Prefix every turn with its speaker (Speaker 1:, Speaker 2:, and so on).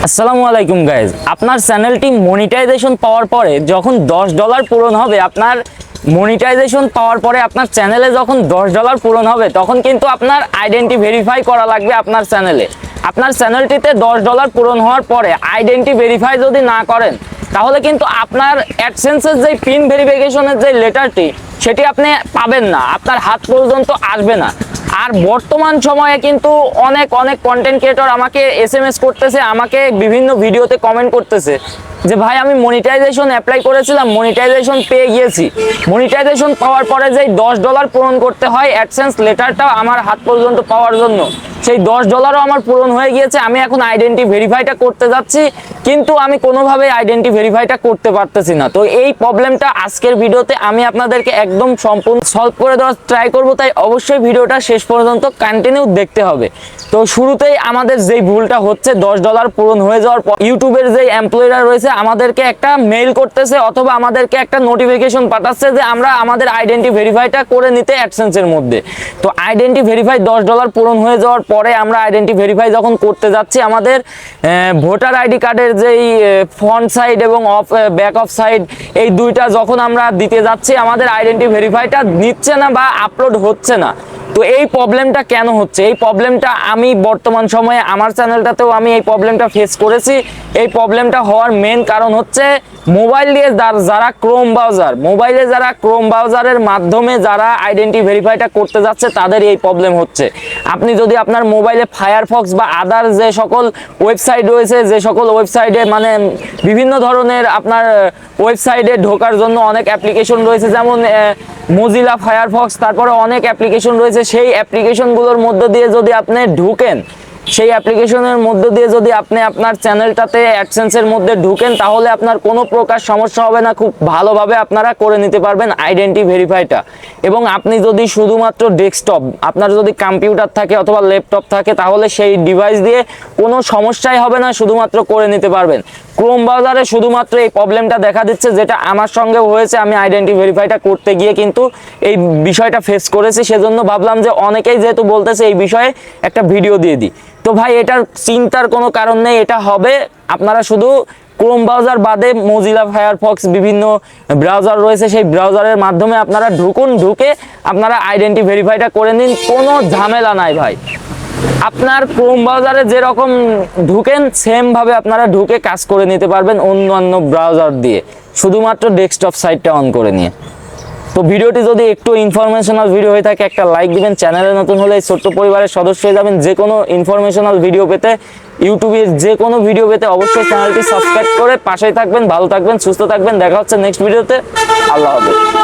Speaker 1: আসসালামু আলাইকুম গাইজ, আপনার চ্যানেলটি মনিটাইজেশন পাওয়ার পরে যখন $10 পূরণ হবে, আপনার মনিটাইজেশন পাওয়ার পরে আপনার চ্যানেলে যখন $10 পূরণ হবে তখন কিন্তু আপনার আইডেন্টি ভেরিফাই করা লাগবে আপনার চ্যানেলে। আপনার চ্যানেলটিতে $10 পূরণ হওয়ার পরে আইডেন্টি ভেরিফাই যদি না করেন তাহলে কিন্তু আপনার অ্যাডসেন্সের যে পিন ভেরিফিকেশনের যে লেটারটি সেটি আপনি পাবেন না, আপনার হাত পর্যন্ত আসবে না। আর বর্তমান সময়ে কিন্তু অনেক কন্টেন্ট ক্রিয়েটর আমাকে এসএমএস করতেছে, আমাকে বিভিন্ন ভিডিওতে কমেন্ট করতেছে যে ভাই আমি মনিটাইজেশন অ্যাপ্লাই করেছিলাম, মনিটাইজেশন পেয়ে গিয়েছি, মনিটাইজেশন পাওয়ার পরে যেই $10 পূরণ করতে হয় অ্যাডসেন্স লেটারটা আমার হাত পর্যন্ত পাওয়ার জন্য, সেই $10ও আমার পূরণ হয়ে গিয়েছে। আমি এখন আইডেন্টি ভেরিফাইটা করতে যাচ্ছি কিন্তু আমি কোনোভাবেই আইডেন্টি ভেরিফাইটা করতে পারতেছি না। তো এই প্রবলেমটা আজকের ভিডিওতে আমি আপনাদেরকে একদম সম্পূর্ণ সলভ করে দেওয়ার ট্রাই করব, তাই অবশ্যই ভিডিওটা শেষ পর্যন্ত কন্টিনিউ দেখতে হবে। তো শুরুতেই আমাদের যেই ভুলটা হচ্ছে, $10 পূরণ হয়ে যাওয়ার পর ইউটিউবের যেই এমপ্লয়িরা রয়েছে আমাদেরকে একটা মেইল করতেছে অথবা আমাদেরকে একটা নোটিফিকেশন পাঠাচ্ছে যে আমরা আমাদের আইডেন্টি ভেরিফাইটা করে নিতে অ্যাডসেন্সের মধ্যে। তো আইডেন্টি ভেরিফাই $10 পূরণ হয়ে যাওয়ার পরে আমরা আইডেন্টি ভেরিফাই যখন করতে যাচ্ছি, আমাদের ভোটার আইডি কার্ডের যেই ফ্রন্ট সাইড এবং ব্যাক অফ সাইড এই দুইটা যখন আমরা দিতে যাচ্ছি আমাদের আইডেন্টি ভেরিফাইটা নিচ্ছে না বা আপলোড হচ্ছে না। তো এই প্রবলেমটা কেন হচ্ছে? এই প্রবলেমটা আমি বর্তমান সময়ে আমার চ্যানেলটাতেও আমি এই প্রবলেমটা ফেস করেছি। এই প্রবলেমটা হওয়ার মেন কারণ হচ্ছে মোবাইল দিয়ে যারা মোবাইলে যারা ক্রোম ব্রাউজারের মাধ্যমে যারা আইডেন্টি ভেরিফাইটা করতে যাচ্ছে তাদের এই প্রবলেম হচ্ছে। আপনি যদি আপনার মোবাইলে ফায়ারফক্স বা আদার যে সকল ওয়েবসাইট রয়েছে, যে সকল ওয়েবসাইটে মানে বিভিন্ন ধরনের আপনার ওয়েবসাইটে ঢোকার জন্য অনেক অ্যাপ্লিকেশন রয়েছে, যেমন মজিলা ফায়ারফক্স, তারপরে অনেক অ্যাপ্লিকেশন রয়েছে, সেই অ্যাপ্লিকেশনগুলোর মধ্য দিয়ে যদি আপনি ঢুকেন, সেই অ্যাপ্লিকেশনের মধ্য দিয়ে যদি আপনি আপনার চ্যানেলটাতে অ্যাডসেন্সের মধ্যে ঢুকেন তাহলে আপনার কোনো প্রকার সমস্যা হবে না, খুব ভালোভাবে আপনারা করে নিতে পারবেন আইডেন্টি ভেরিফাইটা। এবং আপনি যদি শুধুমাত্র ডেস্কটপ, আপনার যদি কম্পিউটার থাকে অথবা ল্যাপটপ থাকে তাহলে সেই ডিভাইস দিয়ে কোনো সমস্যাই হবে না, শুধুমাত্র করে নিতে পারবেন। ক্রোম ব্রাউজারে শুধুমাত্র এই প্রবলেমটা দেখা দিচ্ছে, যেটা আমার সঙ্গেও হয়েছে। আমি আইডেন্টি ভেরিফাইটা করতে গিয়ে কিন্তু এই বিষয়টা ফেস করেছি, সেজন্য ভাবলাম যে অনেকেই যেহেতু বলতেছে এই বিষয়ে একটা ভিডিও দিয়ে দিই। তো ভাই এটার চিন্তার কোনো কারণ নেই, এটা হবে। আপনারা শুধু ক্রোম ব্রাউজার বাদে মজিলা ফায়ারফক্স বিভিন্ন ব্রাউজার রয়েছে, সেই ব্রাউজারের মাধ্যমে আপনারা ঢুকে আপনারা আইডেন্টি ভেরিফাইটা করে নিন, কোনো ঝামেলা নাই ভাই। আপনার ক্রোম ব্রাউজারে যেরকম ঢুকেন সেম ভাবে আপনারা ঢুকে কাজ করে নিতে পারবেন অন্যান্য ব্রাউজার দিয়ে, শুধুমাত্র ডেস্কটপ সাইটটা অন করে নিয়ে। তো ভিডিওটি যদি একটু ইনফরমেশনাল ভিডিও হয়ে থাকে একটা লাইক দিবেন, চ্যানেলে নতুন হলে এই ছোট্ট পরিবারের সদস্য হয়ে যাবেন। যে কোনো ইনফরমেশনাল ভিডিও পেতে, ইউটিউবের যে কোনো ভিডিও পেতে অবশ্যই চ্যানেলটি সাবস্ক্রাইব করে পাশেই থাকবেন। ভালো থাকবেন, সুস্থ থাকবেন, দেখা হচ্ছে নেক্সট ভিডিওতে। আল্লাহ হাফেজ।